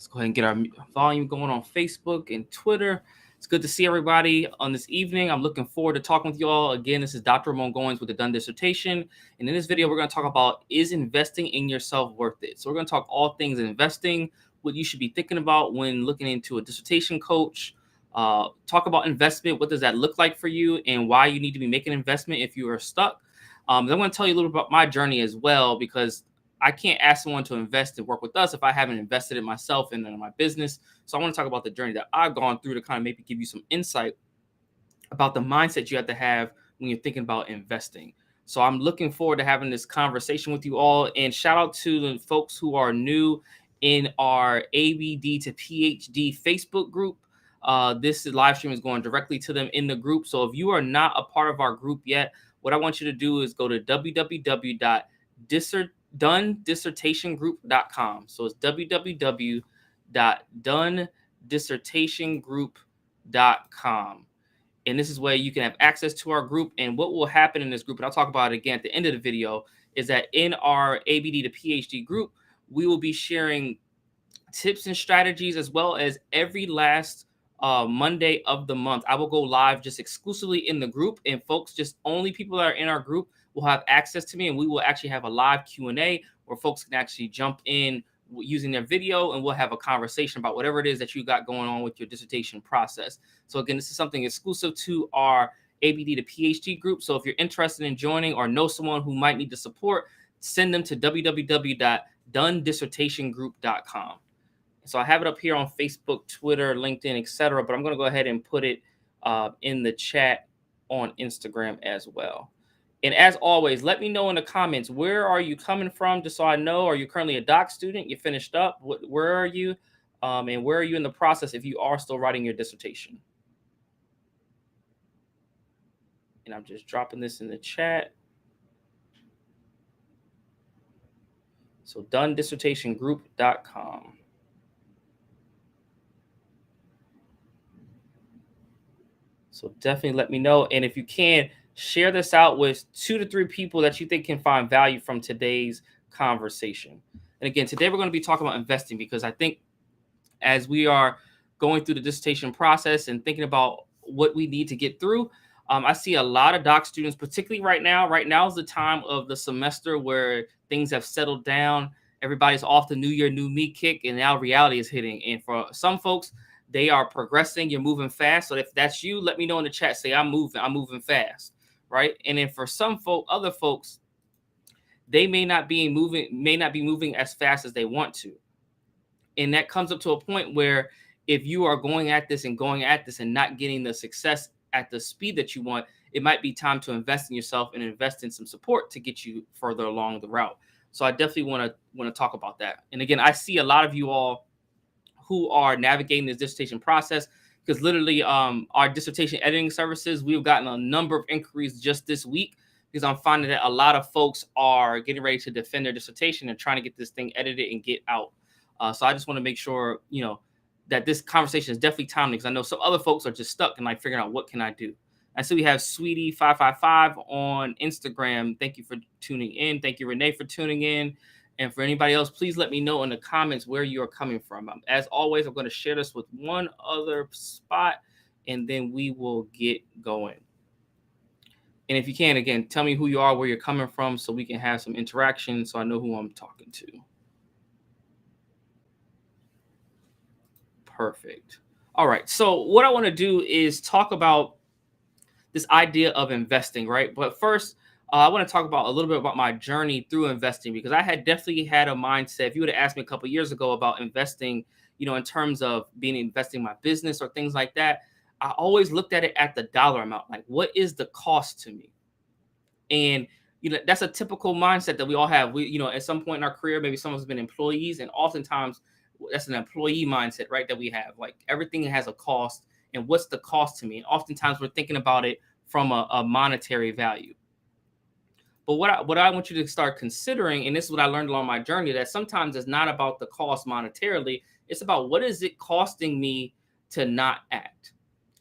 Let's go ahead and get our volume going on Facebook and Twitter. It's good to see everybody on this evening. I'm looking forward to talking with you all. Again, this is Dr. Ramon Goins with the Done Dissertation. And in this video, we're going to talk about, is investing in yourself worth it? So we're going to talk all things investing, what you should be thinking about when looking into a dissertation coach. Talk about investment. What does that look like for you and why you need to be making investment if you are stuck. I'm going to tell you a little about my journey as well, because I can't ask someone to invest and work with us if I haven't invested in myself and in my business. So I want to talk about the journey that I've gone through to kind of maybe give you some insight about the mindset you have to have when you're thinking about investing. So I'm looking forward to having this conversation with you all. And shout out to the folks who are new in our ABD to PhD Facebook group. This live stream is going directly to them in the group. So if you are not a part of our group yet, what I want you to do is go to www.donedissertationgroup.com. So it's www.donedissertationgroup.com. And this is where you can have access to our group. And what will happen in this group, and I'll talk about it again at the end of the video, is that in our ABD to PhD group, we will be sharing tips and strategies, as well as every last Monday of the month, I will go live just exclusively in the group, and folks, just only people that are in our group will have access to me, and we will actually have a live Q&A where folks can actually jump in using their video, and we'll have a conversation about whatever it is that you got going on with your dissertation process. So again, this is something exclusive to our ABD to PhD group. So if you're interested in joining or know someone who might need the support, send them to www.donedissertationgroup.com. So I have it up here on Facebook, Twitter, LinkedIn, etc. But I'm going to go ahead and put it in the chat on Instagram as well. And as always, let me know in the comments, where are you coming from? Just so I know, are you currently a doc student? You finished up? Where are you? And where are you in the process if you are still writing your dissertation? And I'm just dropping this in the chat. So donedissertationgroup.com. So definitely let me know. And if you can, share this out with 2 to 3 people that you think can find value from today's conversation. And again, today we're going to be talking about investing, because I think as we are going through the dissertation process and thinking about what we need to get through, I see a lot of doc students, particularly right now. Right now is the time of the semester where things have settled down. Everybody's off the new year, new me kick, and now reality is hitting. And for some folks, they are progressing. You're moving fast. So if that's you, let me know in the chat. Say, I'm moving fast, right? And then for some other folks, they may not be moving as fast as they want to. And that comes up to a point where if you are going at this and not getting the success at the speed that you want, it might be time to invest in yourself and invest in some support to get you further along the route. So I definitely want to talk about that. And again, I see a lot of you all who are navigating this dissertation process, because literally our dissertation editing services, we've gotten a number of inquiries just this week, because I'm finding that a lot of folks are getting ready to defend their dissertation and trying to get this thing edited and get out. So I just want to make sure, that this conversation is definitely timely, because I know some other folks are just stuck and like figuring out, what can I do? And so we have Sweetie555 on Instagram. Thank you for tuning in. Thank you, Renee, for tuning in. And for anybody else, please let me know in the comments where you are coming from. As always, I'm going to share this with one other spot, and then we will get going. And if you can, again, tell me who you are, where you're coming from, so we can have some interaction, so I know who I'm talking to. Perfect. All right. So what I want to do is talk about this idea of investing, right? But first, I want to talk about a little bit about my journey through investing, because I had definitely had a mindset. If you would have asked me a couple of years ago about investing, in terms of investing in my business or things like that, I always looked at it at the dollar amount. Like, what is the cost to me? And, that's a typical mindset that we all have. We, at some point in our career, maybe someone's been employees, and oftentimes that's an employee mindset, right? That we have, like, everything has a cost, and what's the cost to me? And oftentimes we're thinking about it from a monetary value. But what I want you to start considering, and this is what I learned along my journey, that sometimes it's not about the cost monetarily. It's about, what is it costing me to not act?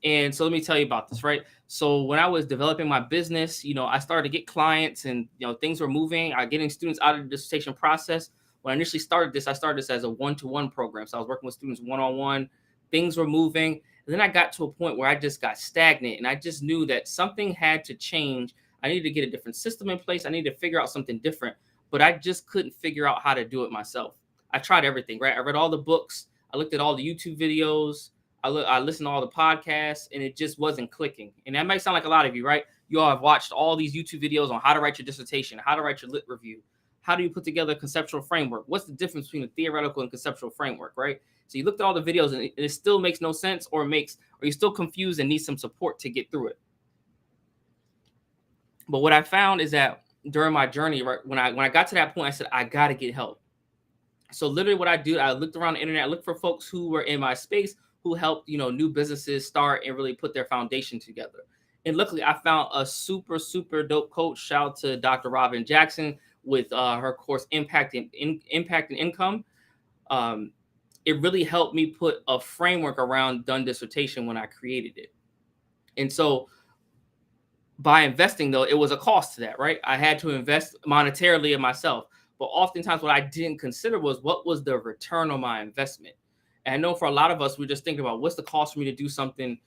And so let me tell you about this, right? So when I was developing my business, I started to get clients, and, things were moving. I was getting students out of the dissertation process. When I initially started this, I started this as a one-to-one program. So I was working with students one-on-one. Things were moving. And then I got to a point where I just got stagnant, and I just knew that something had to change. I needed to get a different system in place. I needed to figure out something different, but I just couldn't figure out how to do it myself. I tried everything, right? I read all the books. I looked at all the YouTube videos. I listened to all the podcasts, and it just wasn't clicking. And that might sound like a lot of you, right? You all have watched all these YouTube videos on how to write your dissertation, how to write your lit review, how do you put together a conceptual framework? What's the difference between a theoretical and conceptual framework, right? So you looked at all the videos, and it still makes no sense, or you're still confused and need some support to get through it. But what I found is that during my journey, right, when I got to that point, I said, I got to get help. So literally what I do, I looked around the internet, I looked for folks who were in my space, who helped, new businesses start and really put their foundation together. And luckily I found a super, super dope coach. Shout out to Dr. Robin Jackson with her course, Impact and Income. It really helped me put a framework around done dissertation when I created it. And so by investing, though, it was a cost to that, right? I had to invest monetarily in myself. But oftentimes what I didn't consider was what was the return on my investment. And I know for a lot of us, we're just thinking about what's the cost for me to do something.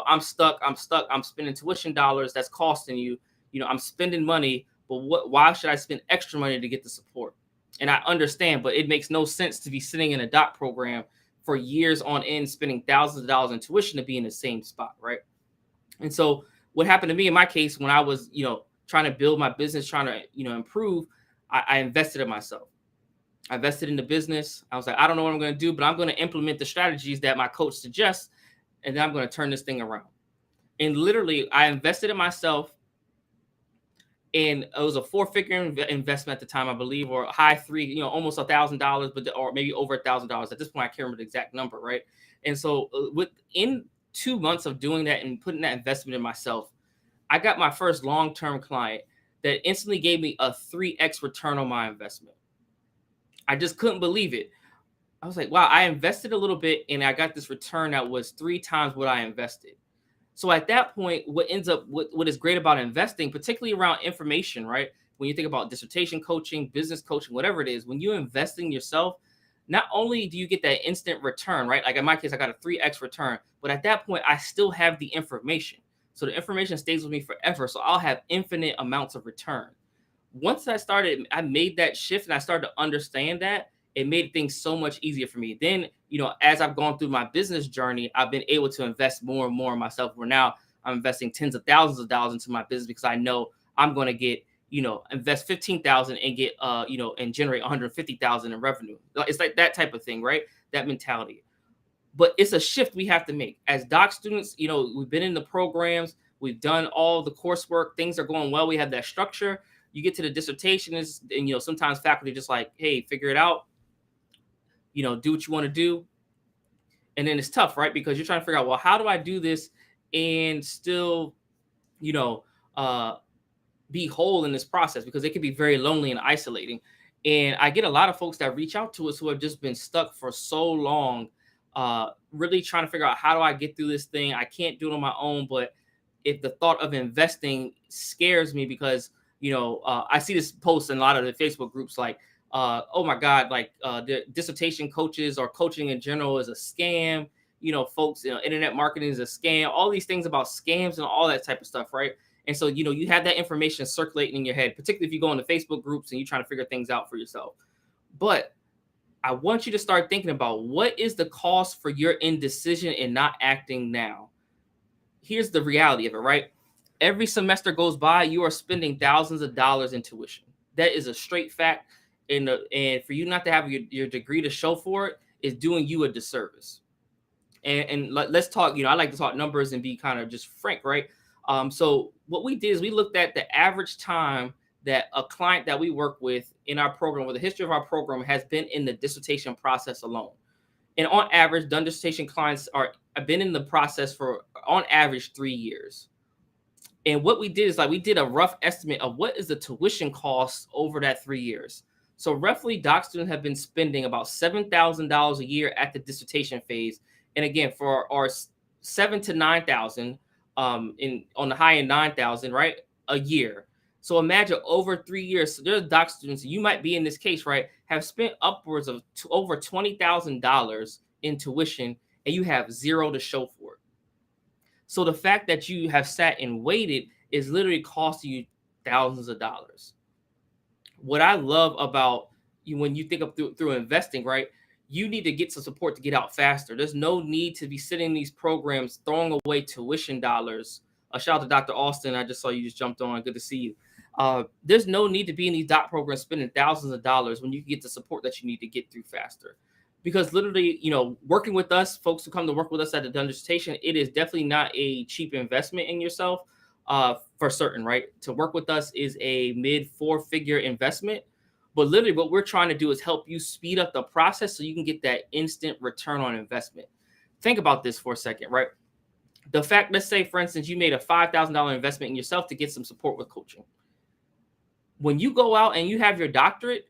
I'm stuck. I'm spending tuition dollars. That's costing you. I'm spending money. But why should I spend extra money to get the support? And I understand, but it makes no sense to be sitting in a doc program for years on end, spending thousands of dollars in tuition to be in the same spot, right? And so what happened to me in my case, when I was, trying to build my business, trying to, improve, I invested in myself. I invested in the business. I was like, I don't know what I'm going to do, but I'm going to implement the strategies that my coach suggests, and then I'm going to turn this thing around. And literally, I invested in myself, and it was a 4-figure investment at the time, I believe, or high three, almost $1,000, or maybe over $1,000. At this point, I can't remember the exact number, right? And so within 2 months of doing that and putting that investment in myself, I got my first long-term client that instantly gave me a 3x return on my investment. I just couldn't believe it. I was like, wow, I invested a little bit and I got this return that was 3 times what I invested. So at that point, what is great about investing, particularly around information, right? When you think about dissertation coaching, business coaching, whatever it is, when you invest in yourself, not only do you get that instant return, right? Like in my case, I got a 3x return, but at that point, I still have the information. So the information stays with me forever. So I'll have infinite amounts of return. Once I made that shift and I started to understand that, it made things so much easier for me. Then, as I've gone through my business journey, I've been able to invest more and more in myself, where now I'm investing tens of thousands of dollars into my business because I know I'm going to get, invest 15,000 and get, and generate 150,000 in revenue. It's like that type of thing, right? That mentality. But it's a shift we have to make as doc students. We've been in the programs, we've done all the coursework, things are going well. We have that structure. You get to the dissertation and sometimes faculty just like, hey, figure it out, do what you want to do. And then it's tough, right? Because you're trying to figure out, well, how do I do this and still, be whole in this process? Because it can be very lonely and isolating. And I get a lot of folks that reach out to us who have just been stuck for so long, really trying to figure out, how do I get through this thing? I can't do it on my own. But if the thought of investing scares me, because I see this post in a lot of the Facebook groups, like, oh my God, like the dissertation coaches or coaching in general is a scam. Folks, internet marketing is a scam. All these things about scams and all that type of stuff, right? And so, you have that information circulating in your head, particularly if you go into Facebook groups and you're trying to figure things out for yourself. But I want you to start thinking about, what is the cost for your indecision and not acting now? Here's the reality of it, right? Every semester goes by, you are spending thousands of dollars in tuition. That is a straight fact. And for you not to have your degree to show for it is doing you a disservice. And let's talk, I like to talk numbers and be kind of just frank, right? So what we did is we looked at the average time that a client that we work with in our program, or the history of our program, has been in the dissertation process alone. And on average, done dissertation clients have been in the process for, on average, 3 years. And what we did is, like, we did a rough estimate of what is the tuition cost over that 3 years. So roughly, doc students have been spending about $7,000 a year at the dissertation phase. And again, for our 7,000 to 9,000, on the high end, 9,000, right, a year. So imagine over 3 years, so there's doc students, you might be in this case, right, have spent upwards of over $20,000 in tuition, and you have zero to show for it. So the fact that you have sat and waited is literally costing you thousands of dollars. What I love about you when you think of through investing, right? You need to get some support to get out faster. There's no need to be sitting in these programs throwing away tuition dollars. A shout out to Dr. Austin. I just saw you just jumped on. Good to see you. There's no need to be in these doc programs spending thousands of dollars when you can get the support that you need to get through faster. Because literally, working with us, folks who come to work with us at the Dissertation, it is definitely not a cheap investment in yourself. For certain, right? To work with us is a mid 4-figure investment. But literally, what we're trying to do is help you speed up the process so you can get that instant return on investment. Think about this for a second, right? The fact, let's say, for instance, you made a $5,000 investment in yourself to get some support with coaching. When you go out and you have your doctorate,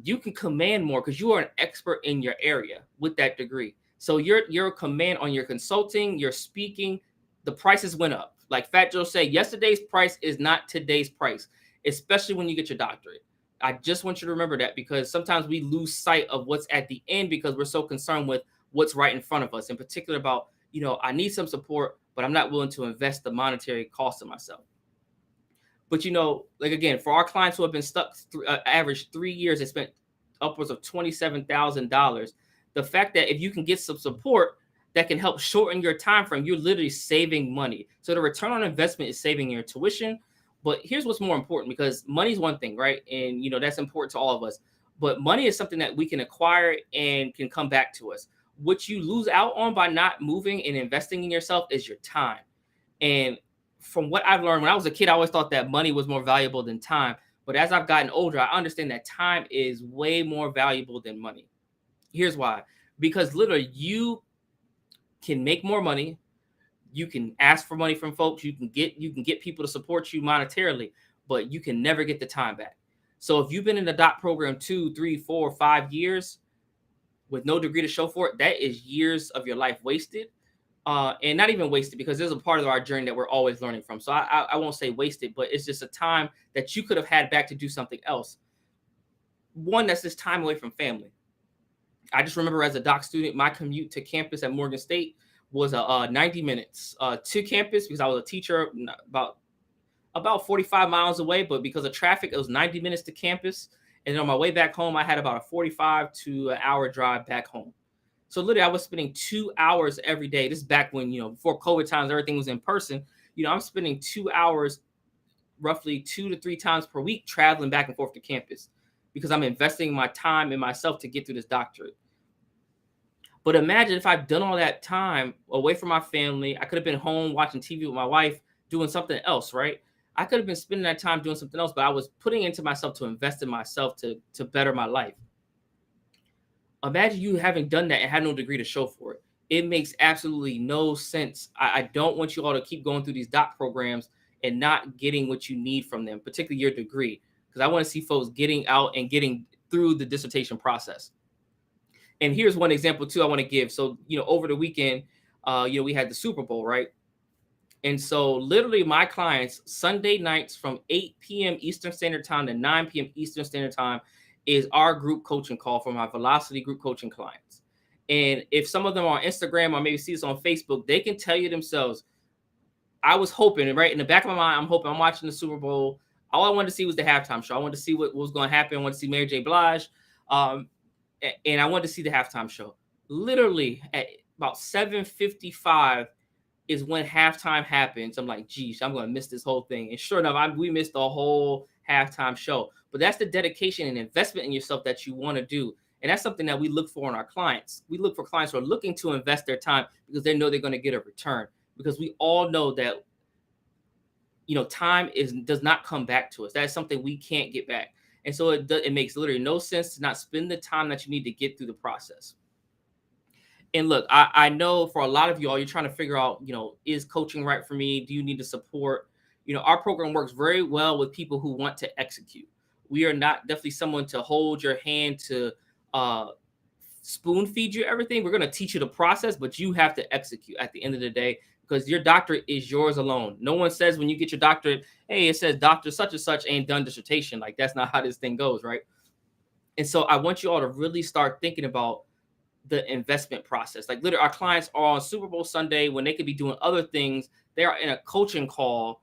you can command more because you are an expert in your area with that degree. So your command on your consulting, your speaking, the prices went up. Like Fat Joe said, yesterday's price is not today's price, especially when you get your doctorate. I just want you to remember that, because sometimes we lose sight of what's at the end because we're so concerned with what's right in front of us, in particular about, I need some support, but I'm not willing to invest the monetary cost of myself. But, like, again, for our clients who have been stuck average 3 years, they spent upwards of $27,000. The fact that if you can get some support that can help shorten your time frame, you're literally saving money. So the return on investment is saving your tuition. But here's what's more important, because money is one thing, right? And, that's important to all of us. But money is something that we can acquire and can come back to us. What you lose out on by not moving and investing in yourself is your time. And from what I've learned, when I was a kid, I always thought that money was more valuable than time. But as I've gotten older, I understand that time is way more valuable than money. Here's why. Because literally, you can make more money. You can ask for money from folks. You can get people to support you monetarily, but you can never get the time back. So if you've been in the doc program 2, 3, 4, 5 years with no degree to show for it, that is years of your life wasted. And not even wasted, because there's a part of our journey that we're always learning from. So I won't say wasted, but it's just a time that you could have had back to do something else. One, that's just time away from family. I just remember as a doc student, my commute to campus at Morgan State was 90 minutes to campus, because I was a teacher about 45 miles away. But because of traffic, it was 90 minutes to campus. And then on my way back home, I had about a 45 to an hour drive back home. So literally, I was spending 2 hours every day. This is back when, before COVID times, everything was in person. I'm spending 2 hours, roughly 2 to 3 times per week, traveling back and forth to campus, because I'm investing my time in myself to get through this doctorate. But imagine if I've done all that time away from my family. I could have been home watching TV with my wife, doing something else, right? I could have been spending that time doing something else, but I was putting into myself to invest in myself to better my life. Imagine you having done that and had no degree to show for it. It makes absolutely no sense. I don't want you all to keep going through these doc programs and not getting what you need from them, particularly your degree, because I want to see folks getting out and getting through the dissertation process. And here's one example too I want to give. So, over the weekend, we had the Super Bowl, right? And so literally my clients, Sunday nights from 8 p.m. Eastern Standard Time to 9 p.m. Eastern Standard Time is our group coaching call for my Velocity group coaching clients. And if some of them are on Instagram or maybe see this on Facebook, they can tell you themselves, I was hoping, right in the back of my mind, I'm watching the Super Bowl. All I wanted to see was the halftime show. I wanted to see what was going to happen. I wanted to see Mary J. Blige. And I wanted to see the halftime show. Literally at about 7:55 is when halftime happens. I'm like, geez, I'm going to miss this whole thing. And sure enough, we missed the whole halftime show. But that's the dedication and investment in yourself that you want to do. And that's something that we look for in our clients. We look for clients who are looking to invest their time because they know they're going to get a return. Because we all know that, time does not come back to us. That is something we can't get back. And so it makes literally no sense to not spend the time that you need to get through the process. And look, I know for a lot of y'all, you're trying to figure out, is coaching right for me? Do you need the support? Our program works very well with people who want to execute. We are not definitely someone to hold your hand to spoon feed you everything. We're going to teach you the process, but you have to execute at the end of the day. because your doctorate is yours alone. No one says when you get your doctorate, hey, it says Dr. such and such ain't done dissertation. Like, that's not how this thing goes, right? And so I want you all to really start thinking about the investment process. Like, literally, our clients are on Super Bowl Sunday when they could be doing other things. They are in a coaching call,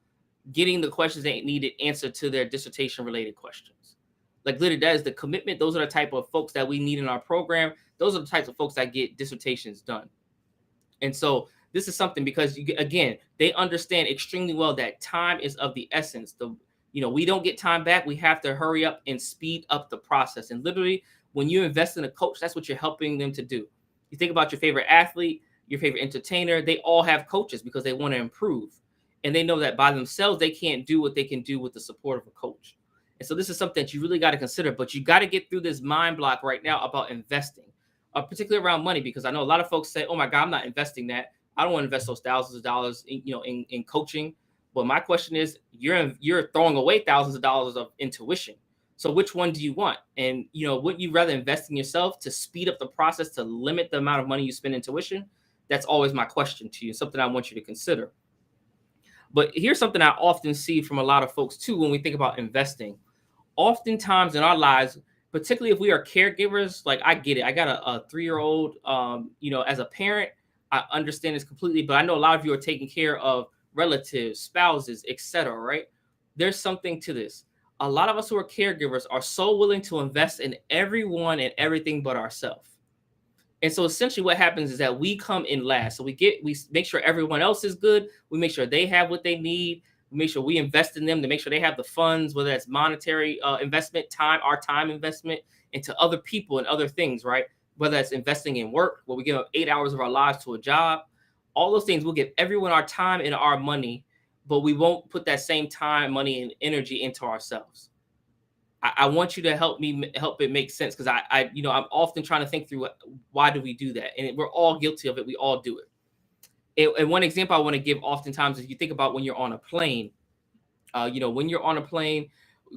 getting the questions they needed answered to their dissertation related questions. Like, literally, that is the commitment. Those are the type of folks that we need in our program. Those are the types of folks that get dissertations done. And so this is something, because again, they understand extremely well that time is of the essence. We don't get time back. We have to hurry up and speed up the process. And literally, when you invest in a coach, that's what you're helping them to do. You think about your favorite athlete, your favorite entertainer, they all have coaches because they want to improve. And they know that by themselves, they can't do what they can do with the support of a coach. And so this is something that you really got to consider, but you got to get through this mind block right now about investing, particularly around money, because I know a lot of folks say, oh my God, I'm not investing that. I don't want to invest those thousands of dollars in coaching. But my question is, you're throwing away thousands of dollars of intuition. So which one do you want? And, would you rather invest in yourself to speed up the process, to limit the amount of money you spend in tuition? That's always my question to you, something I want you to consider. But here's something I often see from a lot of folks too when we think about investing. Oftentimes in our lives, particularly if we are caregivers, like, I get it. I got a 3-year-old, as a parent, I understand this completely, but I know a lot of you are taking care of relatives, spouses, etc., right? There's something to this. A lot of us who are caregivers are so willing to invest in everyone and everything but ourselves. And so essentially what happens is that we come in last. So we make sure everyone else is good. We make sure they have what they need. We make sure we invest in them to make sure they have the funds, whether that's monetary investment, our time investment into other people and other things, right? Whether that's investing in work, where we give up 8 hours of our lives to a job, all those things. We'll give everyone our time and our money, but we won't put that same time, money, and energy into ourselves. I want you to help it make sense, because I'm often trying to think through why do we do that, and we're all guilty of it. We all do it. And one example I want to give oftentimes is you think about when you're on a plane. When you're on a plane,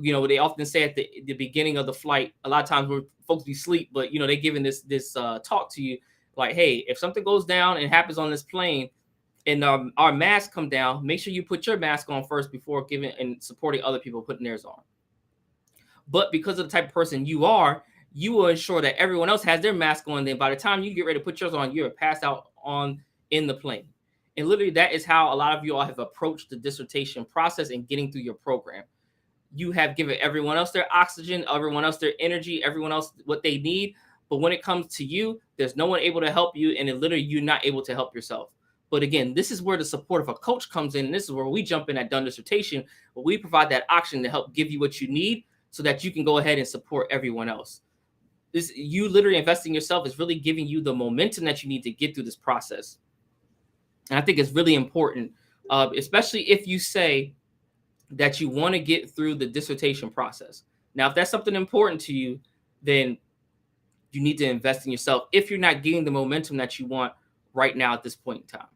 they often say at the beginning of the flight, a lot of times where folks be asleep, but they're giving this talk to you like, hey, if something goes down and happens on this plane and our masks come down, make sure you put your mask on first before giving and supporting other people putting theirs on. But because of the type of person you are, you will ensure that everyone else has their mask on. Then by the time you get ready to put yours on, you're passed out in the plane. And literally, that is how a lot of you all have approached the dissertation process and getting through your program. You have given everyone else their oxygen, everyone else their energy, everyone else what they need. But when it comes to you, there's no one able to help you, and literally you're not able to help yourself. But again, this is where the support of a coach comes in. And this is where we jump in at Done Dissertation, where we provide that oxygen to help give you what you need so that you can go ahead and support everyone else. You literally investing in yourself is really giving you the momentum that you need to get through this process. And I think it's really important, especially if you say that you want to get through the dissertation process. Now, if that's something important to you, then you need to invest in yourself if you're not getting the momentum that you want right now at this point in time.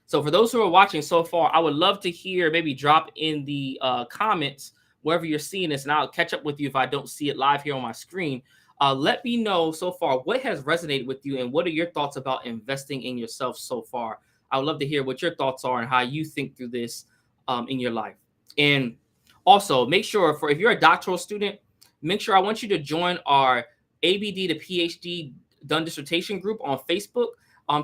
So for those who are watching so far, I would love to hear, maybe drop in the comments wherever you're seeing this, and I'll catch up with you if I don't see it live here on my screen. Let me know so far what has resonated with you and what are your thoughts about investing in yourself so far. I would love to hear what your thoughts are and how you think through this in your life. And also make sure if you're a doctoral student, make sure I want you to join our ABD to PhD Done Dissertation group on Facebook.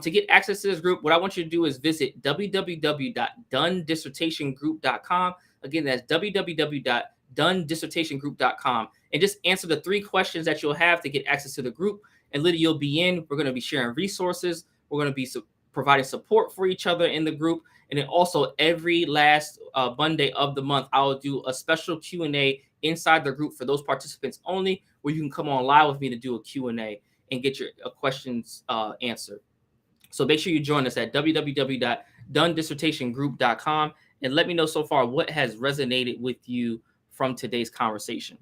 To get access to this group, what I want you to do is visit www.donedissertationgroup.com. Again, that's www.donedissertationgroup.com. And just answer the 3 questions that you'll have to get access to the group. And literally, you'll be in. We're going to be sharing resources. We're going to be providing support for each other in the group. And then also every last Monday of the month, I will do a special Q&A inside the group for those participants only, where you can come on live with me to do a Q&A and get your questions answered. So make sure you join us at www.donedissertationgroup.com and let me know so far what has resonated with you from today's conversation.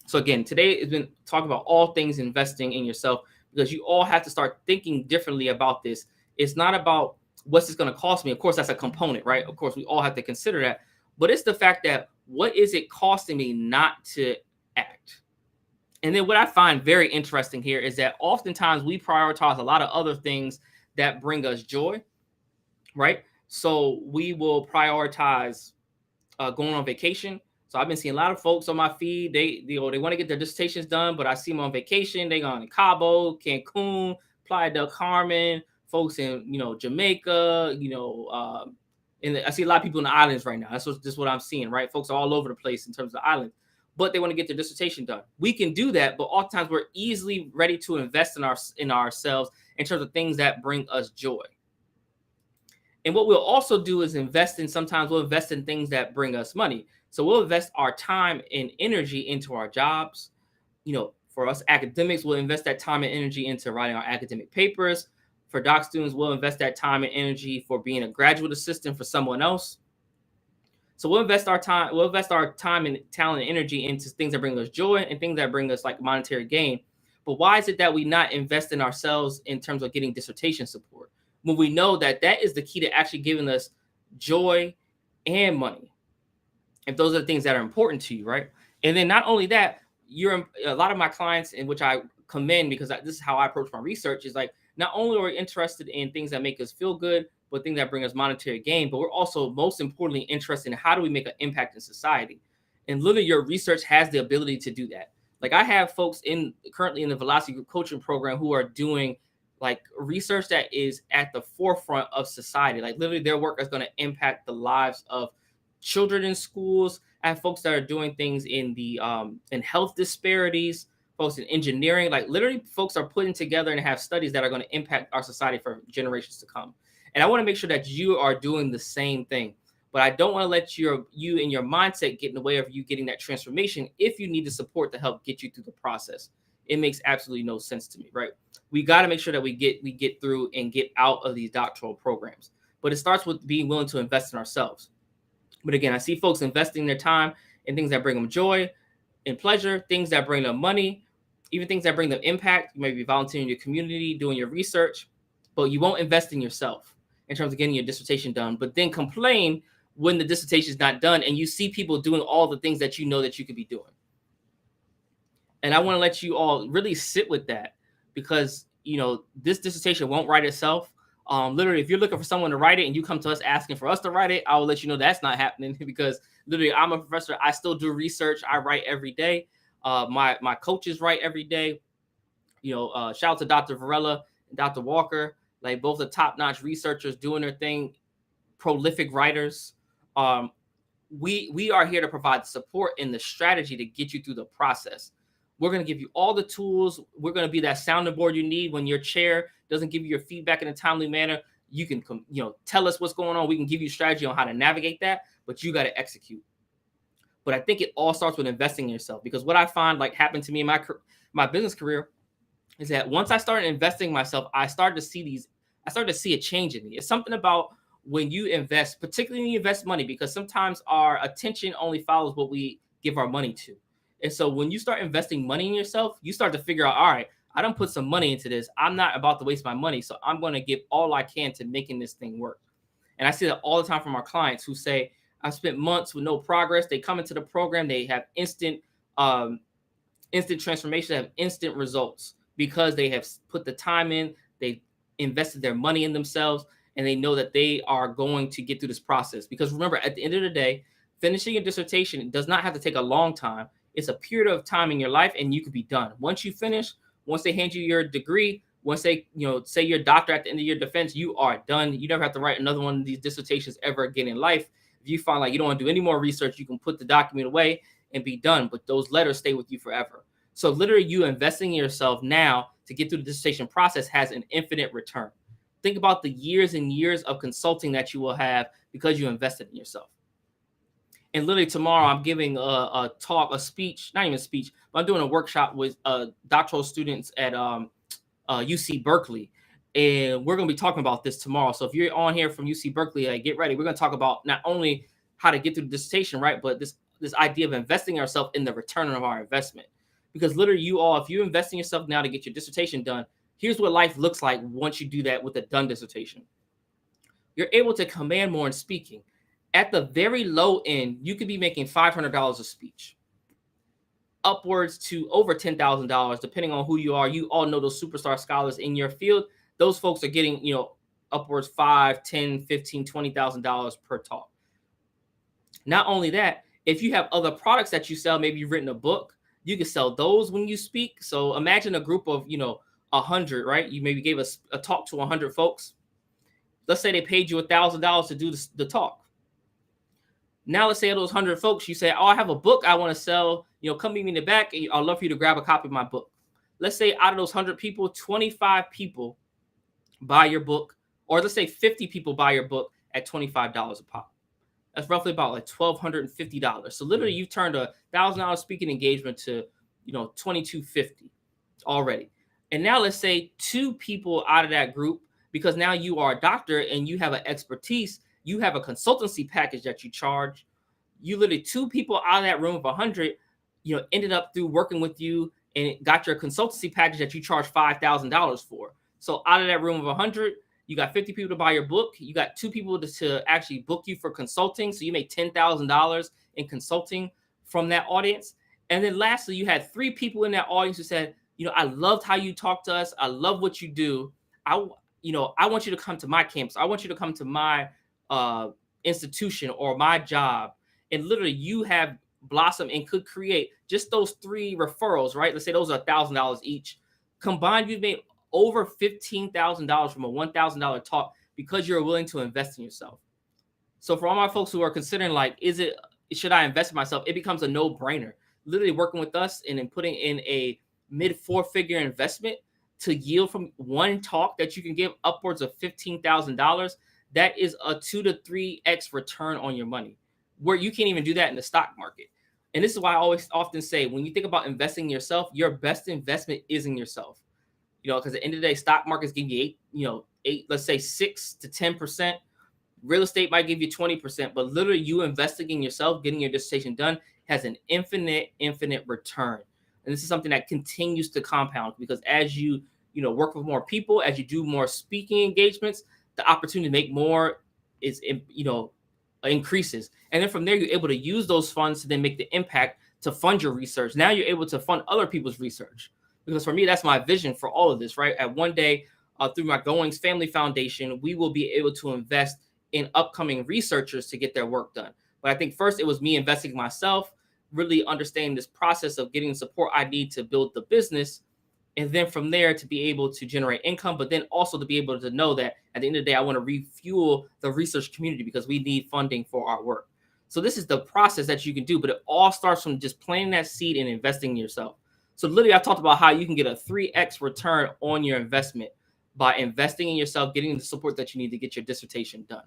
So again, today has been talking about all things investing in yourself, because you all have to start thinking differently about this. It's not about what's this going to cost me. Of course, that's a component, right? Of course, we all have to consider that. But it's the fact that what is it costing me not to act? And then what I find very interesting here is that oftentimes we prioritize a lot of other things that bring us joy right? So we will prioritize going on vacation. So I've been seeing a lot of folks on my feed. They want to get their dissertations done, but I see them on vacation. They going to Cabo, Cancun, Playa del Carmen, folks in Jamaica, and I see a lot of people in the islands right now. That's just what I'm seeing, right? Folks are all over the place in terms of the island, but they want to get their dissertation done. We can do that, but oftentimes we're easily ready to invest in ourselves in terms of things that bring us joy. And what we'll also do is sometimes we'll invest in things that bring us money. So we'll invest our time and energy into our jobs. For us academics, we'll invest that time and energy into writing our academic papers. For doc students, we'll invest that time and energy for being a graduate assistant for someone else. So we'll invest our time and talent and energy into things that bring us joy and things that bring us like monetary gain. But why is it that we not invest in ourselves in terms of getting dissertation support, when we know that is the key to actually giving us joy and money? If those are the things that are important to you, right? And then not only that, a lot of my clients, in which I commend because this is how I approach my research, is like, not only are we interested in things that make us feel good, but things that bring us monetary gain, but we're also most importantly interested in how do we make an impact in society. And literally your research has the ability to do that. Like I have folks currently in the Velocity Group coaching program who are doing like research that is at the forefront of society. Like literally their work is going to impact the lives of children in schools. I have folks that are doing things in health disparities, folks in engineering. Like literally folks are putting together and have studies that are going to impact our society for generations to come. And I want to make sure that you are doing the same thing. But I don't want to let you and your mindset get in the way of you getting that transformation if you need the support to help get you through the process. It makes absolutely no sense to me, right? We got to make sure that we get through and get out of these doctoral programs. But it starts with being willing to invest in ourselves. But again, I see folks investing their time in things that bring them joy and pleasure, things that bring them money, even things that bring them impact. You may be volunteering in your community, doing your research, but you won't invest in yourself in terms of getting your dissertation done, but then complain when the dissertation is not done and you see people doing all the things that you know that you could be doing. And I want to let you all really sit with that, because this dissertation won't write itself. Literally, if you're looking for someone to write it and you come to us asking for us to write it, I will let you know that's not happening, because literally I'm a professor. I still do research. I write every day. My coaches write every day. Shout out to Dr. Varela and Dr. Walker, like both the top-notch researchers doing their thing, prolific writers. We are here to provide the support and the strategy to get you through the process. We're going to give you all the tools. We're going to be that sounding board you need when your chair doesn't give you your feedback in a timely manner. You can, tell us what's going on. We can give you strategy on how to navigate that, but you got to execute. But I think it all starts with investing in yourself, because what I find like happened to me in my business career is that once I started investing in myself, I started to see a change in me. It's something about when you invest, particularly when you invest money, because sometimes our attention only follows what we give our money to. And so when you start investing money in yourself, you start to figure out, all right, I don't put some money into this. I'm not about to waste my money. So I'm going to give all I can to making this thing work. And I see that all the time from our clients who say, I've spent months with no progress. They come into the program, they have instant transformation, they have instant results because they have put the time in, they invested their money in themselves, and they know that they are going to get through this process. Because remember, at the end of the day, finishing a dissertation does not have to take a long time. It's a period of time in your life, and you could be done. Once you finish, once they hand you your degree, once they, say you're a doctor at the end of your defense, you are done. You never have to write another one of these dissertations ever again in life. If you find like you don't want to do any more research, you can put the document away and be done. But those letters stay with you forever. So literally, you investing in yourself now to get through the dissertation process has an infinite return. Think about the years and years of consulting that you will have because you invested in yourself. And literally tomorrow, I'm giving a talk, a speech, not even a speech, but I'm doing a workshop with doctoral students at UC Berkeley. And we're going to be talking about this tomorrow. So if you're on here from UC Berkeley, get ready. We're going to talk about not only how to get through the dissertation, right, but this idea of investing ourselves in the return of our investment. Because literally if you invest in yourself now to get your dissertation done, here's what life looks like once you do that with a done dissertation. You're able to command more in speaking. At the very low end, you could be making $500 a speech, upwards to over $10,000, depending on who you are. You all know those superstar scholars in your field. Those folks are getting, upwards $5, $10, $15, $20,000 per talk. Not only that, if you have other products that you sell, maybe you've written a book, you can sell those when you speak. So imagine a group of 100, right? You maybe gave a talk to 100 folks. Let's say they paid you $1,000 to do the talk. Now let's say of those 100 folks, you say, oh, I have a book I want to sell. Come meet me in the back. And I'd love for you to grab a copy of my book. Let's say out of those 100 people, 25 people buy your book, or let's say 50 people buy your book at $25 a pop. That's roughly about like $1,250. So literally, you've turned a $1,000 speaking engagement to $2,250 already. And now let's say 2 people out of that group, because now you are a doctor and you have an expertise, you have a consultancy package that you charge. You literally 2 people out of that room of 100, ended up through working with you and got your consultancy package that you charge $5,000 for. So out of that room of 100, you got 50 people to buy your book. You got 2 people to actually book you for consulting. So you made $10,000 in consulting from that audience. And then lastly, you had 3 people in that audience who said, I loved how you talk to us. I love what you do. I want you to come to my campus. I want you to come to my institution or my job. And literally you have blossomed and could create just those 3 referrals, right? Let's say those are $1,000 each. Combined, you've made over $15,000 from a $1,000 talk because you're willing to invest in yourself. So for all my folks who are considering should I invest in myself? It becomes a no-brainer. Literally working with us and then putting in a mid 4-figure investment to yield from one talk that you can give upwards of $15,000. That is a 2 to 3x return on your money, where you can't even do that in the stock market. And this is why I always often say, when you think about investing in yourself, your best investment is in yourself. Because at the end of the day, stock markets give you 8, let's say 6 to 10%. Real estate might give you 20%, but literally you investing in yourself, getting your dissertation done, has an infinite return. And this is something that continues to compound, because as you work with more people, as you do more speaking engagements, the opportunity to make more is increases. And then from there, you're able to use those funds to then make the impact to fund your research. Now you're able to fund other people's research. Because for me, that's my vision for all of this, right? At one day, through my Goings Family Foundation, we will be able to invest in upcoming researchers to get their work done. But I think first it was me investing in myself, really understanding this process of getting the support I need to build the business. And then from there to be able to generate income, but then also to be able to know that at the end of the day, I want to refuel the research community because we need funding for our work. So this is the process that you can do, but it all starts from just planting that seed and investing in yourself. So literally, I talked about how you can get a 3x return on your investment by investing in yourself, getting the support that you need to get your dissertation done.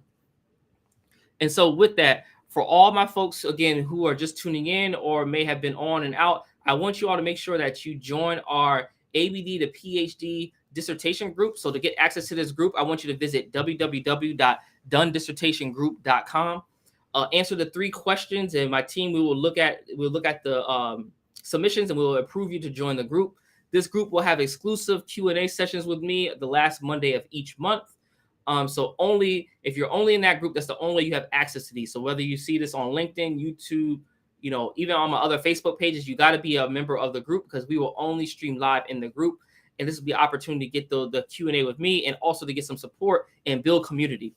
And so with that, for all my folks, again, who are just tuning in or may have been on and out, I want you all to make sure that you join our ABD to PhD dissertation group. So to get access to this group, I want you to visit www.donedissertationgroup.com. Answer the 3 questions, and my team, we'll look at the submissions, and we will approve you to join the group. This group will have exclusive Q&A sessions with me the last Monday of each month. So if you're only in that group, that's the only way you have access to these. So whether you see this on LinkedIn, YouTube, even on my other Facebook pages, you got to be a member of the group, because we will only stream live in the group. And this will be an opportunity to get the Q&A with me, and also to get some support and build community.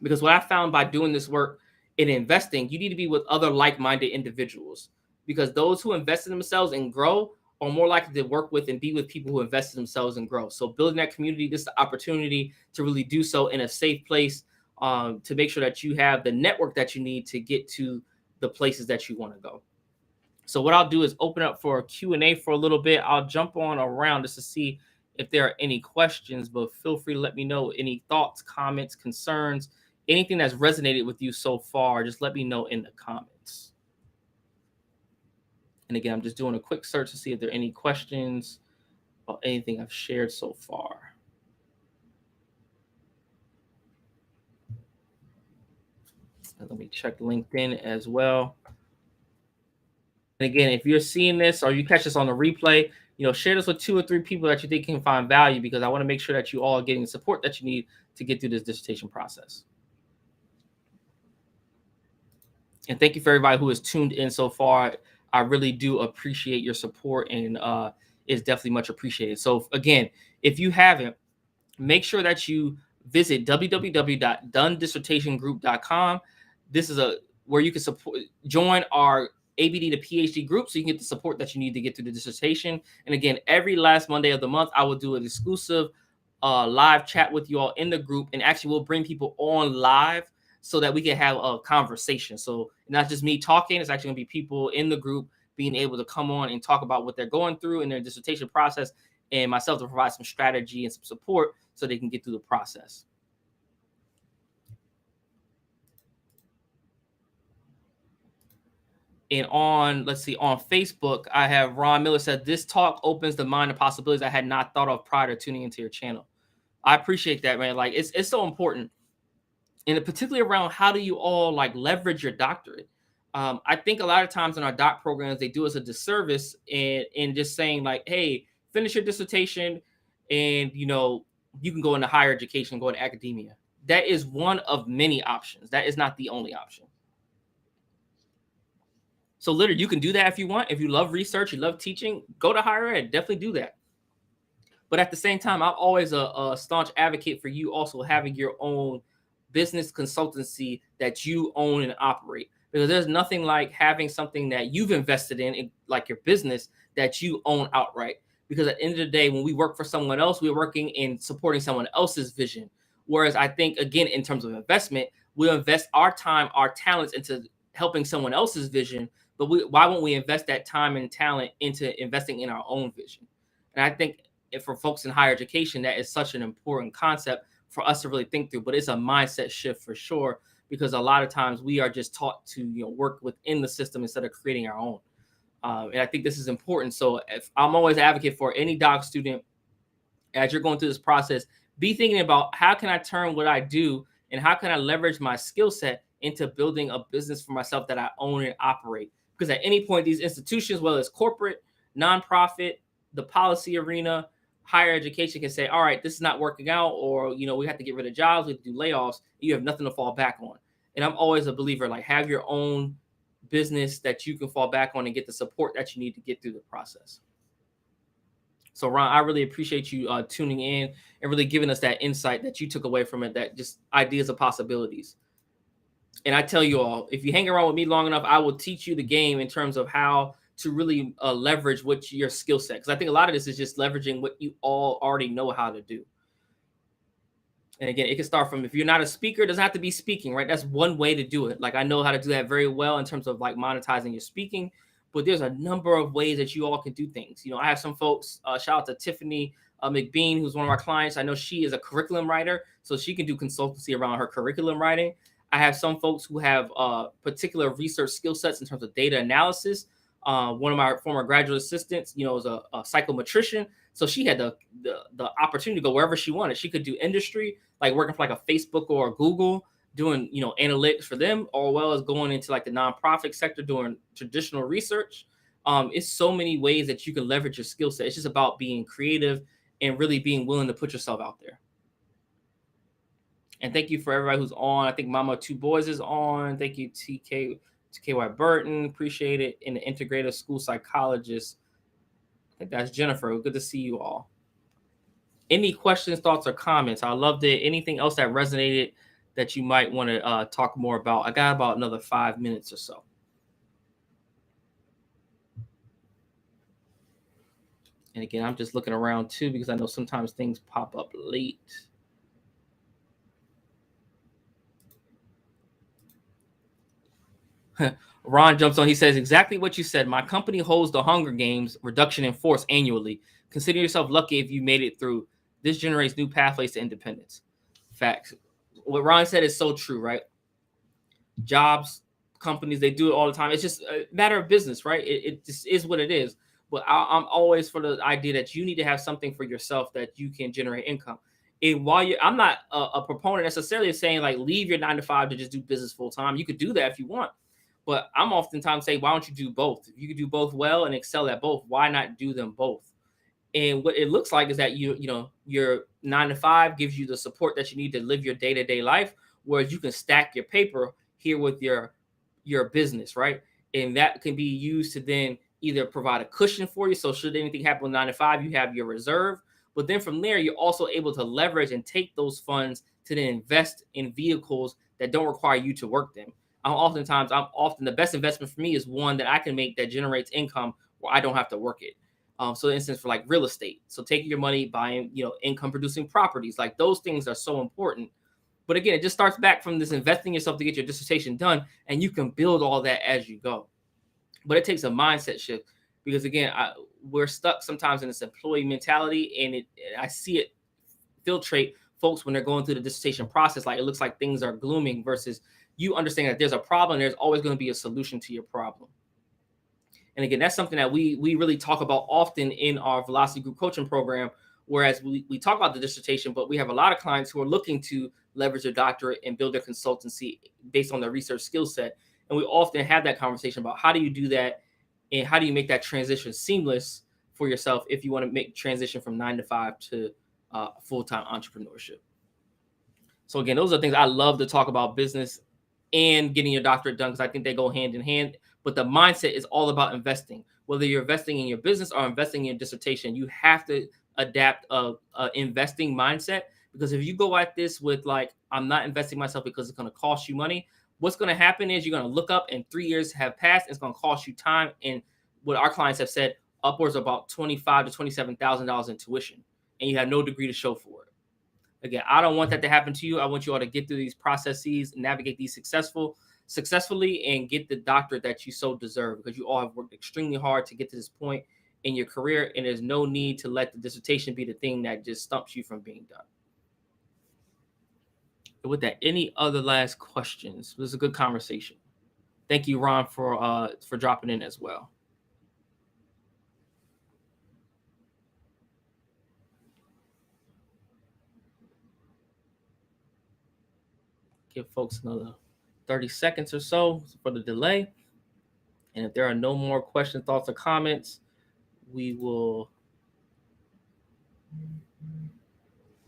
Because what I found by doing this work in investing, you need to be with other like-minded individuals, because those who invest in themselves and grow are more likely to work with and be with people who invest in themselves and grow. So building that community, this is the opportunity to really do so in a safe place, to make sure that you have the network that you need to get to the places that you want to go. So what I'll do is open up for a Q&A for a little bit. I'll jump on around just to see if there are any questions, but feel free to let me know any thoughts, comments, concerns, anything that's resonated with you so far. Just let me know in the comments. And again, I'm just doing a quick search to see if there are any questions about anything I've shared so far. And let me check LinkedIn as well. And again, if you're seeing this or you catch this on the replay, share this with 2 or 3 people that you think can find value, because I want to make sure that you all are getting the support that you need to get through this dissertation process. And thank you for everybody who has tuned in so far. I really do appreciate your support, and it's definitely much appreciated. So again, if you haven't, make sure that you visit www.donedissertationgroup.com. This is where you can join our ABD to PhD group, so you can get the support that you need to get through the dissertation. And again, every last Monday of the month, I will do an exclusive live chat with you all in the group, and actually we'll bring people on live so that we can have a conversation. So not just me talking, it's actually gonna be people in the group being able to come on and talk about what they're going through in their dissertation process, and myself to provide some strategy and some support so they can get through the process. And on Facebook, I have Ron Miller said, this talk opens the mind to possibilities I had not thought of prior to tuning into your channel. I appreciate that, man. Like it's so important. And particularly around how do you all like leverage your doctorate? I think a lot of times in our doc programs, they do us a disservice in just saying like, hey, finish your dissertation and, you can go into higher education, go into academia. That is one of many options. That is not the only option. So literally, you can do that if you want. If you love research, you love teaching, go to higher ed. Definitely do that. But at the same time, I'm always a staunch advocate for you also having your own business consultancy that you own and operate. Because there's nothing like having something that you've invested in, like your business, that you own outright. Because at the end of the day, when we work for someone else, we're working in supporting someone else's vision. Whereas I think, again, in terms of investment, we'll invest our time, our talents into helping someone else's vision. But why won't we invest that time and talent into investing in our own vision? And I think for folks in higher education, that is such an important concept for us to really think through. But it's a mindset shift for sure, because a lot of times we are just taught to work within the system instead of creating our own. And I think this is important. So if I'm always an advocate for any doc student, as you're going through this process, be thinking about how can I turn what I do and how can I leverage my skill set into building a business for myself that I own and operate. Because at any point, these institutions, whether it's corporate, nonprofit, the policy arena, higher education, can say, all right, this is not working out, or, we have to get rid of jobs, we have to do layoffs. You have nothing to fall back on. And I'm always a believer, like, have your own business that you can fall back on and get the support that you need to get through the process. So Ron, I really appreciate you tuning in and really giving us that insight that you took away from it, that just ideas of possibilities. And I tell you all, if you hang around with me long enough, I will teach you the game in terms of how to really leverage your skill set. Because I think a lot of this is just leveraging what you all already know how to do. And again, it can start from, if you're not a speaker, it doesn't have to be speaking, right? That's one way to do it. Like, I know how to do that very well in terms of like monetizing your speaking, but there's a number of ways that you all can do things. I have some folks, shout out to Tiffany McBean, who's one of our clients. I know she is a curriculum writer, so she can do consultancy around her curriculum writing. I have some folks who have particular research skill sets in terms of data analysis. One of my former graduate assistants, is a psychometrician. So she had the opportunity to go wherever she wanted. She could do industry, like working for like a Facebook or a Google, doing, analytics for them, or well as going into like the nonprofit sector, doing traditional research. It's so many ways that you can leverage your skill set. It's just about being creative and really being willing to put yourself out there. And thank you for everybody who's on. I think Mama Two Boys is on. Thank you, TKY Burton. Appreciate it. And the integrative school psychologist. I think that's Jennifer. Good to see you all. Any questions, thoughts, or comments? I loved it. Anything else that resonated that you might want to talk more about? I got about another 5 minutes or so. And again, I'm just looking around too, because I know sometimes things pop up late. Ron jumps on. He says, exactly what you said. My company holds the Hunger Games reduction in force annually. Consider yourself lucky if you made it through. This generates new pathways to independence. Facts. What Ron said is so true, right? Jobs, companies, they do it all the time. It's just a matter of business, right? It just is what it is. But I'm always for the idea that you need to have something for yourself that you can generate income. And I'm not a proponent necessarily of saying like leave your 9 to 5 to just do business full time. You could do that if you want. But I'm oftentimes saying, why don't you do both? If you can do both well and excel at both, why not do them both? And what it looks like is that your 9 to 5 gives you the support that you need to live your day-to-day life, whereas you can stack your paper here with your business, right? And that can be used to then either provide a cushion for you. So should anything happen with 9 to 5, you have your reserve. But then from there, you're also able to leverage and take those funds to then invest in vehicles that don't require you to work them. I'm often the best investment for me is one that I can make that generates income where I don't have to work it. So, for instance, for like real estate, so taking your money, buying, income producing properties, like those things are so important. But again, it just starts back from this investing yourself to get your dissertation done, and you can build all that as you go. But it takes a mindset shift because again, we're stuck sometimes in this employee mentality, and I see it filtrate folks when they're going through the dissertation process. Like it looks like things are glooming versus you understand that there's a problem. There's always going to be a solution to your problem. And again, that's something that we really talk about often in our Velocity Group coaching program. Whereas we talk about the dissertation, but we have a lot of clients who are looking to leverage their doctorate and build their consultancy based on their research skill set. And we often have that conversation about how do you do that and how do you make that transition seamless for yourself if you want to make transition from 9 to 5 to full-time entrepreneurship. So again, those are things I love to talk about, business and getting your doctorate done, because I think they go hand in hand. But the mindset is all about investing. Whether you're investing in your business or investing in your dissertation, you have to adapt a investing mindset. Because if you go at this with like, I'm not investing myself because it's going to cost you money, what's going to happen is you're going to look up and 3 years have passed. And it's going to cost you time. And what our clients have said, upwards of about $25,000 to $27,000 in tuition, and you have no degree to show for it. Again, I don't want that to happen to you. I want you all to get through these processes, navigate these successfully, and get the doctorate that you so deserve, because you all have worked extremely hard to get to this point in your career, and there's no need to let the dissertation be the thing that just stumps you from being done. And with that, any other last questions? It was a good conversation. Thank you, Ron, for dropping in as well. Give folks another 30 seconds or so for the delay. And if there are no more questions, thoughts, or comments, we will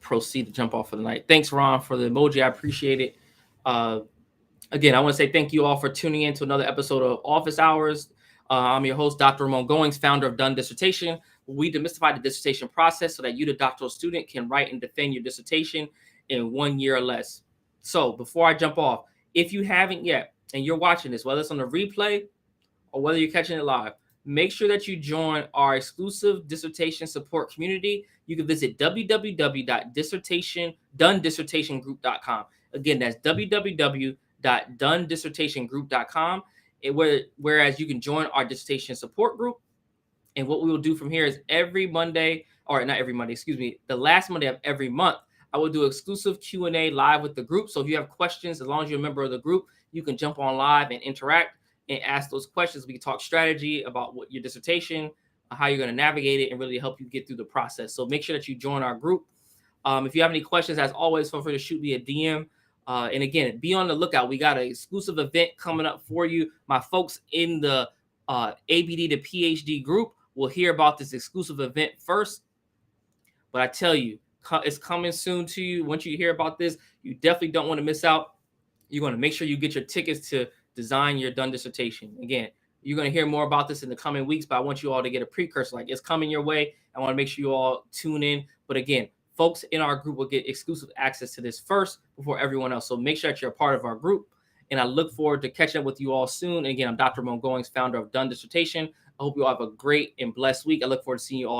proceed to jump off for the night. Thanks, Ron, for the emoji. I appreciate it. Again, I want to say thank you all for tuning in to another episode of Office Hours. I'm your host, Dr. Ramon Goings, founder of Done Dissertation. We demystify the dissertation process so that you, the doctoral student, can write and defend your dissertation in 1 year or less. So before I jump off, if you haven't yet, and you're watching this, whether it's on the replay or whether you're catching it live, make sure that you join our exclusive dissertation support community. You can visit www.donedissertationgroup.com. Again, that's www.donedissertationgroup.com. Whereas you can join our dissertation support group. And what we will do from here is every Monday, or not every Monday, excuse me, the last Monday of every month, I will do exclusive Q&A live with the group. So if you have questions, as long as you're a member of the group, you can jump on live and interact and ask those questions. We can talk strategy about what your dissertation, how you're going to navigate it, and really help you get through the process. So make sure that you join our group. If you have any questions, as always, feel free to shoot me a DM. And again, be on the lookout. We got an exclusive event coming up for you. My folks in the ABD to PhD group will hear about this exclusive event first. But I tell you, it's coming soon to you. Once you hear about this, you definitely don't want to miss out. You're going to make sure you get your tickets to design your Done dissertation. Again, you're going to hear more about this in the coming weeks, but I want you all to get a precursor. Like, it's coming your way. I want to make sure you all tune in. But again, folks in our group will get exclusive access to this first before everyone else. So make sure that you're a part of our group. And I look forward to catching up with you all soon. And again, I'm Dr. Ramon Goings, founder of Done Dissertation. I hope you all have a great and blessed week. I look forward to seeing you all